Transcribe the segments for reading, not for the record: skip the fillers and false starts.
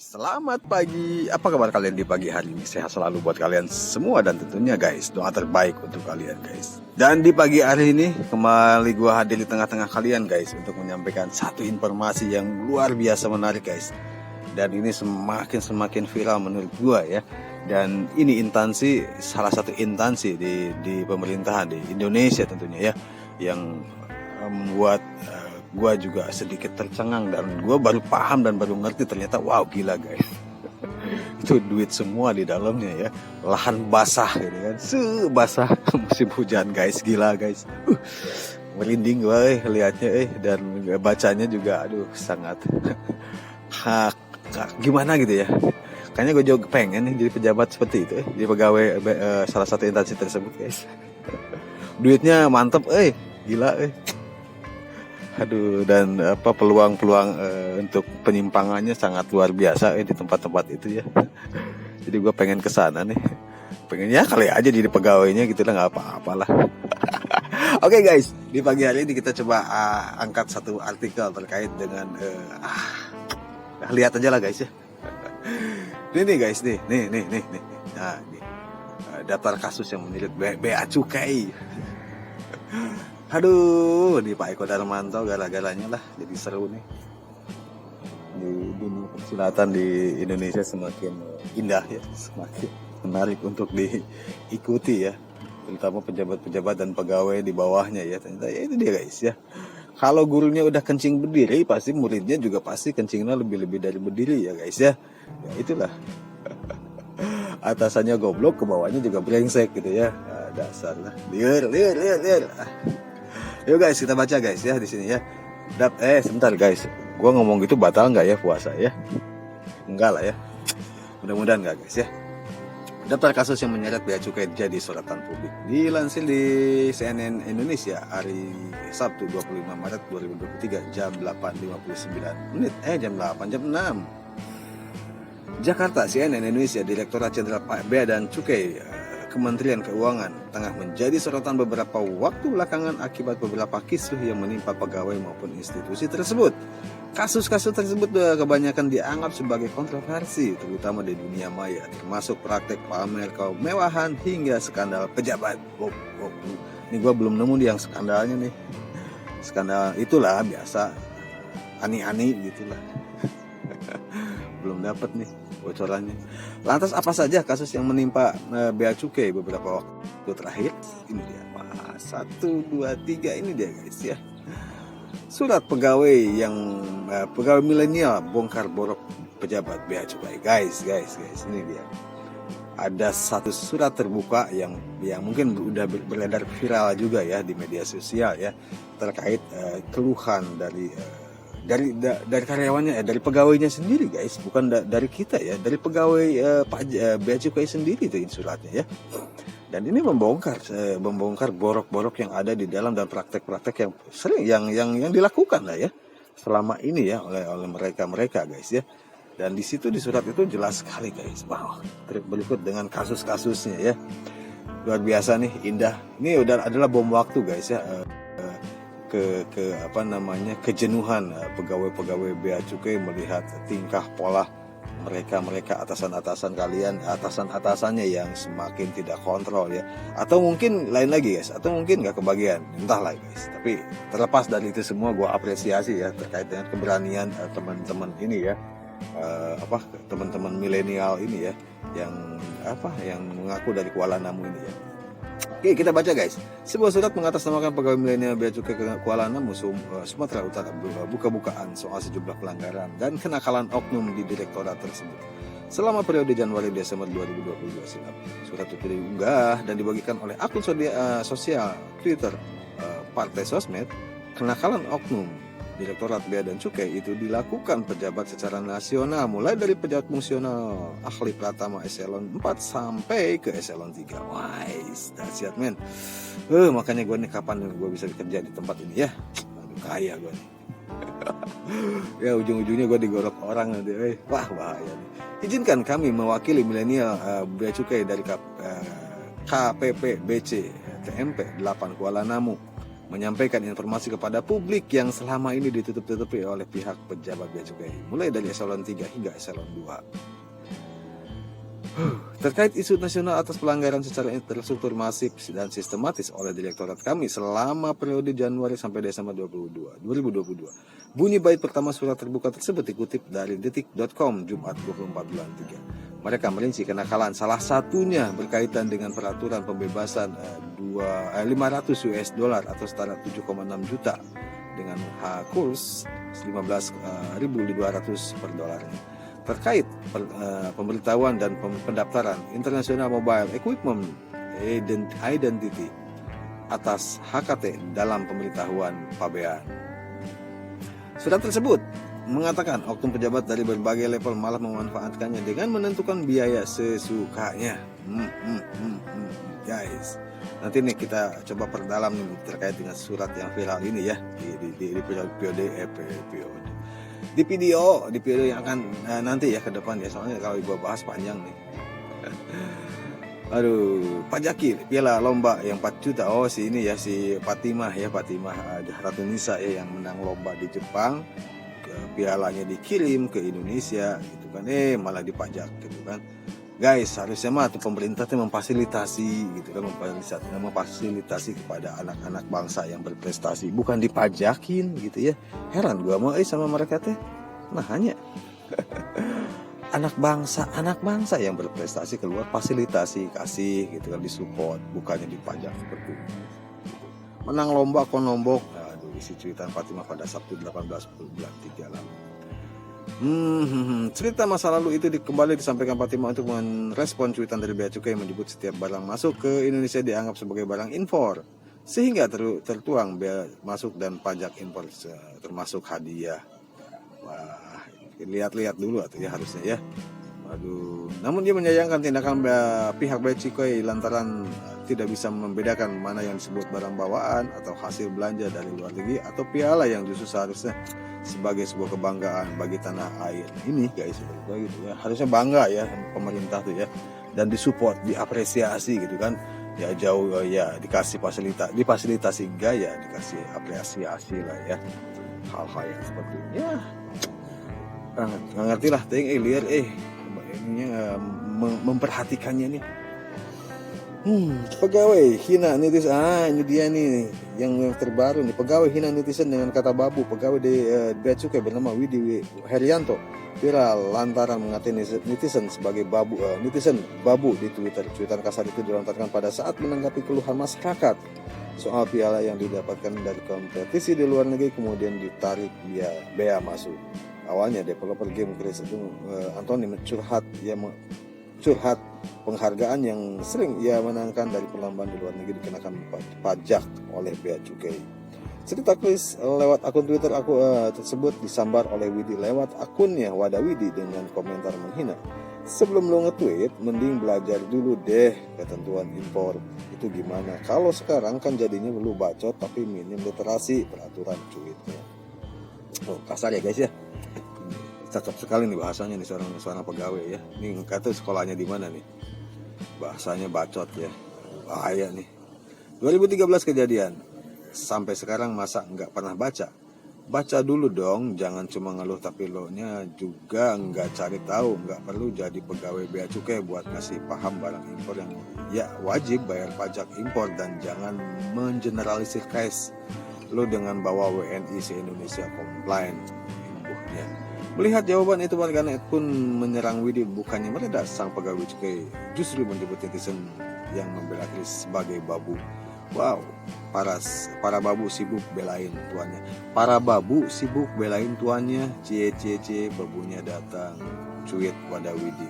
Selamat pagi, apa kabar kalian di pagi hari ini? Sehat selalu buat kalian semua dan tentunya guys, doa terbaik untuk kalian guys. Dan di pagi hari ini kembali gua hadir di tengah-tengah kalian guys untuk menyampaikan satu informasi yang luar biasa menarik guys. Dan ini semakin viral menurut gua ya. Dan ini salah satu instansi di pemerintahan di Indonesia tentunya ya, yang membuat gue juga sedikit tercengang dan gue baru paham dan baru ngerti ternyata wow gila guys. Itu duit semua di dalamnya ya, lahan basah gitu kan, basah musim hujan guys, gila guys. Merinding gue liatnya dan bacanya juga aduh sangat gimana gitu ya. Kayaknya gue juga pengen nih jadi pejabat seperti itu jadi pegawai salah satu instansi tersebut guys. Duitnya mantep gila Aduh, dan peluang-peluang untuk penyimpangannya sangat luar biasa di tempat-tempat itu ya. Jadi gue pengen kesana nih, pengen ya kali aja jadi pegawainya gitu lah, nggak apa-apalah. Oke guys, di pagi hari ini kita coba angkat satu artikel terkait dengan lihat aja lah guys ya. Ini nih guys nih. Nah, nih, daftar kasus yang menyeret bea cukai. Aduh, di Pak Eko Darmanto gara-garanya lah jadi seru nih. Di dunia persilatan di Indonesia semakin indah ya, semakin menarik untuk diikuti ya, terutama pejabat-pejabat dan pegawai di bawahnya ya. Ternyata ya itu dia guys ya. Kalau gurunya udah kencing berdiri, pasti muridnya juga pasti kencingnya lebih dari berdiri ya guys ya. Ya itulah. Atasannya goblok, ke bawahnya juga brengsek gitu ya. Dasar lah. Liar. Yuk guys, kita baca guys ya di sini ya. Sebentar guys, gua ngomong gitu batal nggak ya puasa ya? Enggak lah ya. Mudah-mudahan nggak guys ya. Daftar kasus yang menyeret bea cukai jadi sorotan publik. Dilansir di CNN Indonesia hari Sabtu 25 Maret 2023 jam 8.59 menit. Jam 8, jam 6. Jakarta, CNN Indonesia, Direktorat Jenderal Bea dan Cukai Kementerian Keuangan tengah menjadi sorotan beberapa waktu belakangan akibat beberapa kisruh yang menimpa pegawai maupun institusi tersebut. Kasus-kasus tersebut kebanyakan dianggap sebagai kontroversi, terutama di dunia maya, termasuk praktek pamer kemewahan hingga skandal pejabat. Ini gue belum nemu yang skandalnya nih. Skandal itulah biasa, ani-ani gitulah. Belum dapat nih bocorannya. Lantas apa saja kasus yang menimpa bea cukai beberapa waktu terakhir? Ini dia, 1, 2, 3 ini dia guys ya. Surat pegawai pegawai milenial bongkar borok pejabat bea cukai guys. Ini dia. Ada satu surat terbuka yang mungkin udah beredar viral juga ya di media sosial ya, terkait keluhan dari karyawannya dari pegawainya sendiri guys, bukan dari kita ya, dari pegawai bea cukai sendiri itu suratnya ya. Dan ini membongkar borok-borok yang ada di dalam dan praktek-praktek yang sering yang dilakukan lah ya selama ini ya oleh mereka guys ya. Dan di situ di surat itu jelas sekali guys. Wow, berikut dengan kasus-kasusnya ya. Luar biasa nih, indah. Ini adalah bom waktu guys ya. Kejenuhan pegawai bea cukai melihat tingkah pola mereka atasan-atasan kalian, atasannya yang semakin tidak kontrol ya, atau mungkin lain lagi guys, atau mungkin nggak kebagian, entahlah guys. Tapi terlepas dari itu semua, gue apresiasi ya terkait dengan keberanian teman-teman ini ya, teman-teman milenial ini ya, yang mengaku dari Kuala Namu ini ya. Oke, kita baca guys. Sebuah surat mengatasnamakan pegawai milenial bea cukai Kuala Namu, Sumatera Utara buka-bukaan soal sejumlah pelanggaran dan kenakalan oknum di direktorat tersebut selama periode Januari-Desember 2022 silam. Surat itu diunggah dan dibagikan oleh akun sosial Twitter Partai Sosmed. Kenakalan oknum Direktorat Bea dan Cukai itu dilakukan pejabat secara nasional, mulai dari pejabat fungsional ahli pratama eselon 4 sampai ke eselon 3. Wais, dahsyat men. Makanya gue nih kapan gue bisa kerja di tempat ini ya. Aduh, kaya gue nih. Ya ujung-ujungnya gue digorok orang nanti. Wah bahaya nih. Izinkan kami mewakili milenial Bea Cukai dari KPP BC TMP 8 Kuala Namu menyampaikan informasi kepada publik yang selama ini ditutup-tutupi oleh pihak pejabat bea cukai, mulai dari eselon 3 hingga eselon 2. Terkait isu nasional atas pelanggaran secara terstruktur masif dan sistematis oleh direktorat kami selama periode Januari sampai Desember 2022. Bunyi bait pertama surat terbuka tersebut dikutip dari detik.com Jumat 24 bulan 3. Mereka merinci kenakalan salah satunya berkaitan dengan peraturan pembebasan 500 US dollar atau setara 7,6 juta dengan kurs 15.200 per dolarnya. Terkait pemberitahuan dan pendaftaran International Mobile Equipment Identity atas HKT dalam pemberitahuan pabean. Surat tersebut mengatakan oknum pejabat dari berbagai level malah memanfaatkannya dengan menentukan biaya sesukanya. Guys, nanti nih kita coba perdalam nih terkait dengan surat yang viral ini ya di periode di video yang akan nanti ya ke depan ya, soalnya kalau ibu bahas panjang nih. Aduh, pajaki piala lomba yang 4 juta. Oh, si ini ya, si Fatimah Ratu Nisa ya yang menang lomba di Jepang. Pialanya dikirim ke Indonesia gitu kan. Malah dipajak gitu kan. Guys, harusnya mah tuh pemerintah tuh memfasilitasi gitu kan, memfasilitasi kepada anak-anak bangsa yang berprestasi, bukan dipajakin gitu ya. Heran gua mau sama mereka teh. Nah, hanya anak bangsa yang berprestasi keluar fasilitasi, kasih gitu kan, disupport, bukannya dipajak seperti itu. Menang lomba kon nombok. Aduh, isi cuitan Fatimah pada Sabtu 18 bulan 3 lalu. Cerita masa lalu itu kembali disampaikan Fatimah untuk merespon cuitan dari bea cukai yang menyebut setiap barang masuk ke Indonesia dianggap sebagai barang impor, sehingga tertuang bea masuk dan pajak impor termasuk hadiah. Wah, lihat-lihat dulu atau ya harusnya ya. Aduh, namun dia menyayangkan tindakan pihak bea cukai lantaran tidak bisa membedakan mana yang disebut barang bawaan atau hasil belanja dari luar negeri atau piala yang justru seharusnya sebagai sebuah kebanggaan bagi tanah air ini, guys. Gitu ya, harusnya bangga ya pemerintah tuh ya, dan disupport, diapresiasi gitu kan ya, jauh ya dikasih difasilitasi gaya, dikasih apresiasi lah ya, hal-hal yang seperti ini ya. Nggak ngerti lah liar ininya memperhatikannya nih. Pegawai hina netizen. Ini dia nih yang terbaru nih. Pegawai hina netizen dengan kata babu. Pegawai di bea cukai bernama Widi Herianto viral lantaran mengatain netizen sebagai babu. Netizen babu di Twitter. Cuitan kasar itu dilontarkan pada saat menanggapi keluhan masyarakat soal piala yang didapatkan dari kompetisi di luar negeri kemudian ditarik bea masuk. Awalnya developer game Chris Anthony curhat penghargaan yang sering ia menangkan dari perlombaan di luar negeri dikenakan pajak oleh bea cukai. Cerita Chris lewat akun Twitter tersebut disambar oleh Widi lewat akunnya Wadawidi dengan komentar menghina. Sebelum lo nge-tweet, mending belajar dulu deh ketentuan impor itu gimana. Kalau sekarang kan jadinya lu bacot tapi minim literasi peraturan cuitnya. Oh, kasar ya guys ya. Cakep sekali nih bahasanya nih seorang pegawai ya. Ini kata sekolahnya di mana nih? Bahasanya bacot ya. Bahaya nih. 2013 kejadian. Sampai sekarang masa nggak pernah baca? Baca dulu dong, jangan cuma ngeluh tapi lo-nya juga nggak cari tahu. Nggak perlu jadi pegawai bea cukai buat ngasih paham barang impor yang ya wajib bayar pajak impor, dan jangan mengeneralisir case lo dengan bawa WNI se-Indonesia komplain. Ya. Melihat jawaban itu, warganet pun menyerang Widi. Bukannya meredah, sang pegawai cukai justru menyebut netizen yang membela Chris sebagai babu. Wow, para babu sibuk belain tuannya. Para babu sibuk belain tuannya. Cie babunya datang. Cuit pada Widi.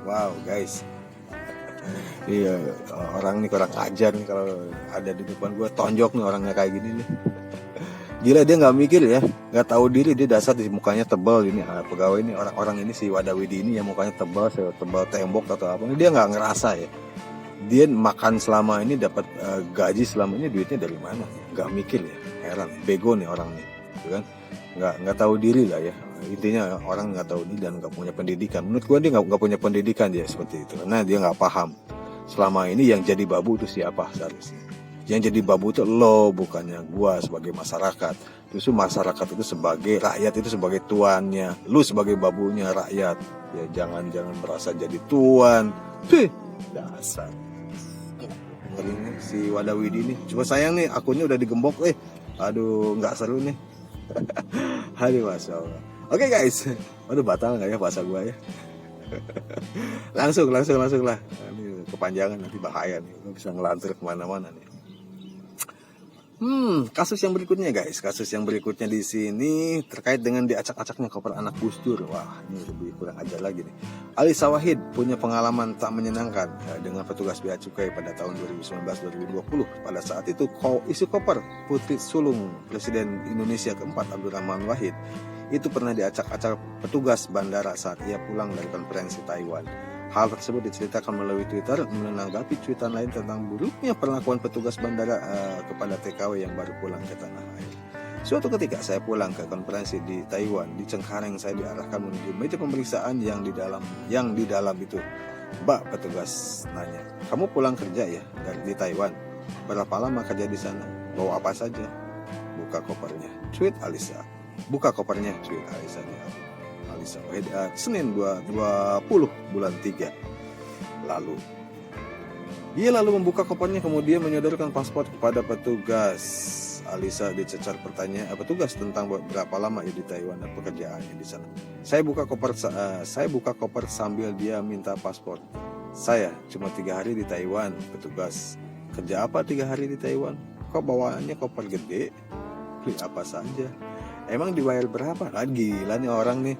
Wow guys. Iya, orang ini kurang ajar nih kalau ada di depan gue, tonjok nih orangnya kayak gini nih. Gila, dia nggak mikir ya, nggak tahu diri, dia dasar di mukanya tebal ini. Pegawai ini, orang ini si Wadawidi ini yang mukanya tebal tembok atau apa, dia nggak ngerasa ya. Dia makan selama ini, dapat gaji selama ini, duitnya dari mana? Nggak mikir ya, heran, bego nih orang nih, gitu kan? Nggak tahu diri lah ya. Intinya orang nggak tahu diri dan nggak punya pendidikan. Menurut gua dia nggak punya pendidikan dia seperti itu. Nah, dia nggak paham selama ini yang jadi babu itu siapa seharusnya. Yang jadi babu itu lo, bukannya gua sebagai masyarakat. Justru masyarakat itu sebagai rakyat, itu sebagai tuannya, lu sebagai babunya rakyat. Ya jangan merasa jadi tuan. Dasar. Ini si Wadawidi nih. Coba sayang nih, akunnya udah digembok. Aduh, nggak seru nih. Aduh, Masya Allah. Oke guys. Aduh, batal nggak ya bahasa gua ya? langsung lah. Ini kepanjangan, nanti bahaya nih. Lu bisa ngelantur kemana-mana nih. Kasus yang berikutnya guys. Kasus yang berikutnya di sini terkait dengan diacak-acaknya koper anak Gus Dur. Wah, ini lebih kurang ajar lagi nih. Ali Sawahid punya pengalaman tak menyenangkan dengan petugas bea cukai pada tahun 2019-2020. Pada saat itu isu koper putri sulung Presiden Indonesia keempat Abdurrahman Wahid itu pernah diacak-acak petugas bandara saat ia pulang dari konferensi Taiwan. Hal tersebut diceritakan melalui Twitter menanggapi cuitan lain tentang buruknya perlakuan petugas bandara kepada TKW yang baru pulang ke tanah air. Suatu ketika saya pulang ke konferensi di Taiwan, di Cengkareng saya diarahkan menuju meja pemeriksaan yang di dalam itu. Mbak, petugas nanya, "Kamu pulang kerja ya di Taiwan? Berapa lama kerja di sana? Bawa apa saja?" "Buka kopernya," tweet Alisa. "Buka kopernya," tweet Alisa. Senin 20 bulan 3 lalu. Ia lalu membuka kopernya kemudian menyodorkan paspor kepada petugas. Alisa dicecar petugas tentang berapa lama ia di Taiwan dan pekerjaannya di sana. Saya buka koper sambil dia minta paspor. "Saya cuma 3 hari di Taiwan." Petugas, "Kerja apa 3 hari di Taiwan? Kok bawaannya koper gede? Beli apa saja? Emang dibayar berapa?" Gila nih orang nih.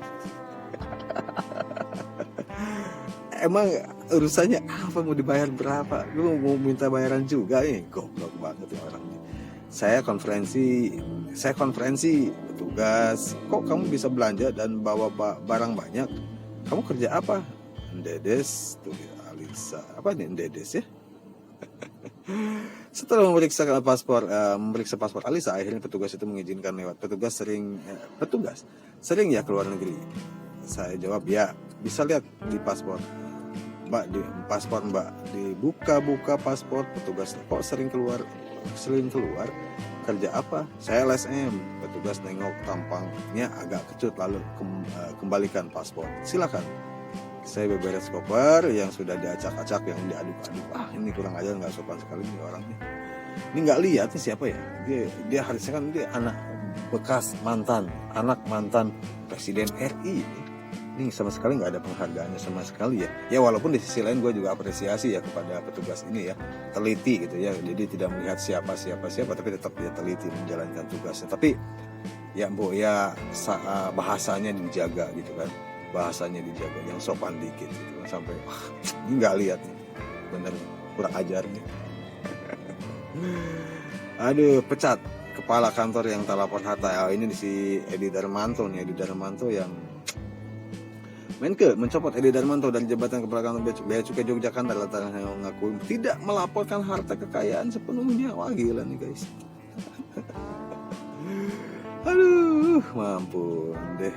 Emang urusannya apa, mau dibayar berapa? Lu mau minta bayaran juga nih? Goblok banget ya orangnya. Saya konferensi petugas. "Kok kamu bisa belanja dan bawa barang banyak? Kamu kerja apa?" "Ndedes," tuh Alisa. Apa nih Ndedes ya? Setelah memeriksa paspor Alisa, akhirnya petugas itu mengizinkan lewat. Petugas sering ya keluar negeri. Saya jawab, "Ya, bisa lihat di paspor." "Mbak, di paspor Mbak." Dibuka paspor petugas. "Kok sering keluar? Kerja apa?" "Saya LSM." Petugas nengok tampangnya agak kecut lalu kembalikan paspor. "Silakan." Saya beberes koper yang sudah diacak-acak, yang diaduk-aduk. Ini kurang ajar, nggak sopan sekali nih orangnya. Ini nggak lihat nih siapa ya? Dia harusnya kan dia anak mantan Presiden RI. Ini sama sekali nggak ada penghargaannya sama sekali ya. Ya walaupun di sisi lain gue juga apresiasi ya kepada petugas ini ya, teliti gitu ya. Jadi tidak melihat siapa, tapi tetap dia teliti menjalankan tugasnya. Tapi ya bahasanya dijaga gitu kan. Bahasanya dijaga, yang sopan dikit gitu kan. Sampai ini nggak lihat nih, bener kurang ajar nih. Aduh, pecat kepala kantor yang tak lapor harta. Ini si Edi Darmanto yang Menke mencopot Edi Darmanto dari jabatan kepala kantor Bea Cukai Yogyakarta lantaran mengaku tidak melaporkan harta kekayaan sepenuhnya. Wah, gila nih guys. Aduh, mampun deh.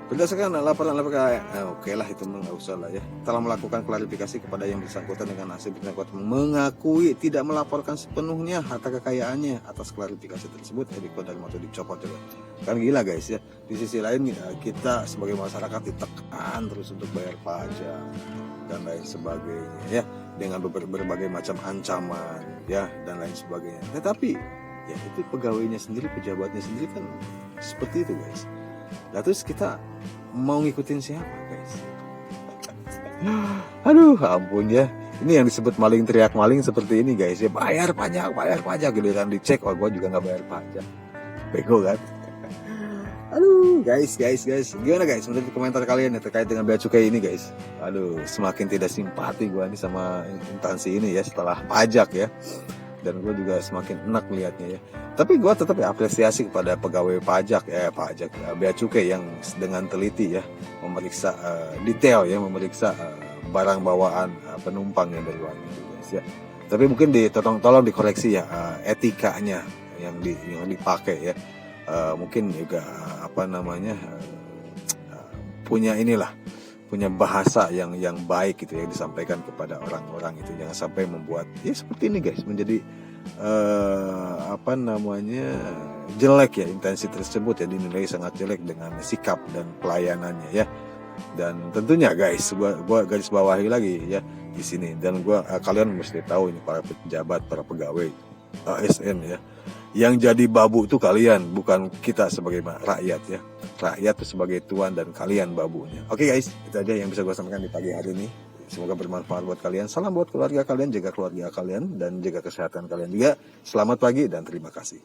Berdasarkan laporan oke lah itu nggak usah lah ya. Telah melakukan klarifikasi kepada yang bersangkutan dengan hasil bersangkutan mengakui tidak melaporkan sepenuhnya harta kekayaannya. Atas klarifikasi tersebut, Edi Darmanto dicopot juga. Kan gila guys ya. Di sisi lain kita sebagai masyarakat ditekan terus untuk bayar pajak dan lain sebagainya ya, dengan berbagai macam ancaman ya dan lain sebagainya. Tetapi ya itu pegawainya sendiri, pejabatnya sendiri kan seperti itu guys. Nah terus kita mau ngikutin siapa guys? Aduh ampun ya. Ini yang disebut maling teriak maling seperti ini guys ya. Bayar pajak giliran dicek, gue juga gak bayar pajak. Bego kan? Aduh guys. Gimana guys menurut komentar kalian ya terkait dengan bea cukai ini guys? Aduh, semakin tidak simpati gue nih sama instansi ini ya setelah pajak ya. Dan gue juga semakin enak melihatnya ya. Tapi gue tetap ya apresiasi kepada pegawai pajak bea cukai yang dengan teliti ya memeriksa detail ya, memeriksa barang bawaan penumpang yang dari luar negeri guys ya. Tapi mungkin tolong dikoreksi ya etikanya yang dipakai ya. Mungkin juga punya punya bahasa yang baik gitu ya, disampaikan kepada orang-orang itu. Jangan sampai membuat ya seperti ini guys, menjadi jelek ya, intensi tersebut ya dinilai sangat jelek dengan sikap dan pelayanannya ya. Dan tentunya guys, gua garis bawahi lagi ya di sini, dan kalian mesti tahu ini, para pejabat, para pegawai ASN ya, yang jadi babu tuh kalian, bukan kita sebagai rakyat ya. Rakyat itu sebagai tuan dan kalian babunya. Oke guys, itu aja yang bisa gue sampaikan di pagi hari ini. Semoga bermanfaat buat kalian. Salam buat keluarga kalian, jaga keluarga kalian dan jaga kesehatan kalian juga. Selamat pagi dan terima kasih.